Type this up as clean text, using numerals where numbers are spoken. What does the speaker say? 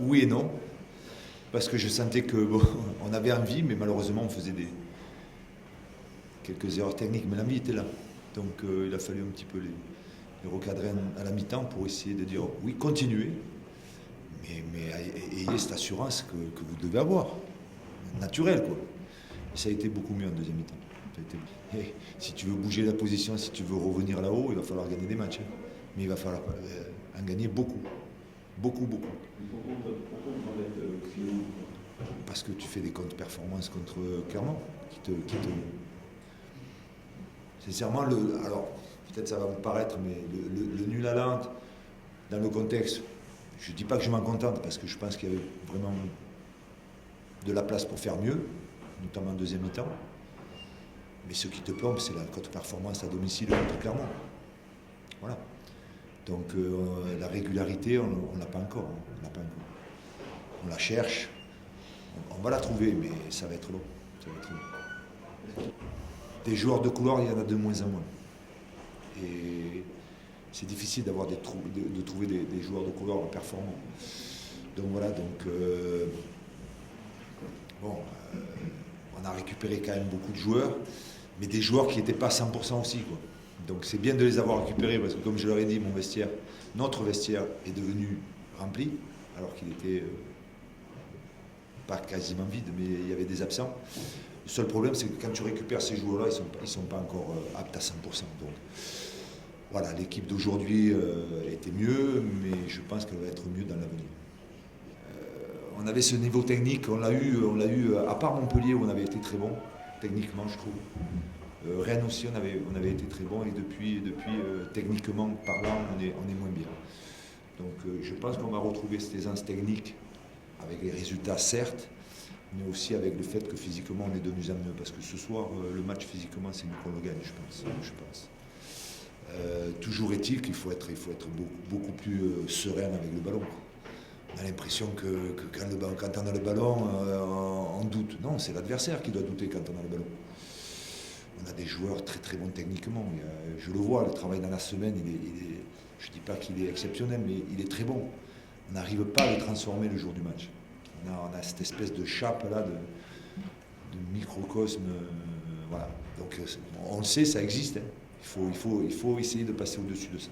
oui et non. Parce que je sentais que bon, on avait envie, mais malheureusement on faisait quelques erreurs techniques, mais l'envie était là. Donc il a fallu un petit peu les recadrer à la mi-temps pour essayer de dire oui, continuez, mais ayez cette assurance que vous devez avoir, naturelle quoi. Et ça a été beaucoup mieux en deuxième mi-temps. Et si tu veux bouger la position, si tu veux revenir là-haut, il va falloir gagner des matchs. Hein. Mais il va falloir en gagner beaucoup. Beaucoup, beaucoup. Parce que tu fais des contre-performances contre Clermont qui te... Sincèrement, alors peut-être ça va vous paraître, mais le nul à Nantes, dans le contexte, je ne dis pas que je m'en contente, parce que je pense qu'il y avait vraiment de la place pour faire mieux, notamment en deuxième mi-temps. Mais ce qui te plombe, c'est la contre-performance à domicile contre Clermont. Voilà. Donc la régularité, on ne l'a pas encore. On l'a pas encore. On la cherche, on va la trouver, mais ça va être long. Ça va être long. Des joueurs de couloir, il y en a de moins en moins. Et c'est difficile de trouver des joueurs de couloir performants. Donc voilà, on a récupéré quand même beaucoup de joueurs, mais des joueurs qui n'étaient pas 100% aussi, quoi. Donc c'est bien de les avoir récupérés, parce que comme je leur ai dit, notre vestiaire est devenu rempli, alors qu'il était pas quasiment vide, mais il y avait des absents. Le seul problème, c'est que quand tu récupères ces joueurs-là, ils ne sont pas encore aptes à 100%. Donc voilà, l'équipe d'aujourd'hui était mieux, mais je pense qu'elle va être mieux dans l'avenir. On avait ce niveau technique, on l'a eu, à part Montpellier où on avait été très bon, techniquement je trouve. Rennes aussi, on avait été très bon, et depuis techniquement parlant, on est moins bien. Donc je pense qu'on va retrouver cette aisance technique avec les résultats certes, mais aussi avec le fait que physiquement on est de mieux en mieux. Parce que ce soir, le match physiquement, c'est nous qu'on le gagne, je pense. Toujours est-il qu'il faut être beaucoup plus serein avec le ballon. On a l'impression que quand on a le ballon, on doute. Non, c'est l'adversaire qui doit douter quand on a le ballon. On a des joueurs très très bons techniquement. Je le vois, le travail dans la semaine, je ne dis pas qu'il est exceptionnel, mais il est très bon. On n'arrive pas à le transformer le jour du match. On a cette espèce de chape là, de microcosme. Voilà. Donc on le sait, ça existe. Hein. Il faut essayer de passer au-dessus de ça.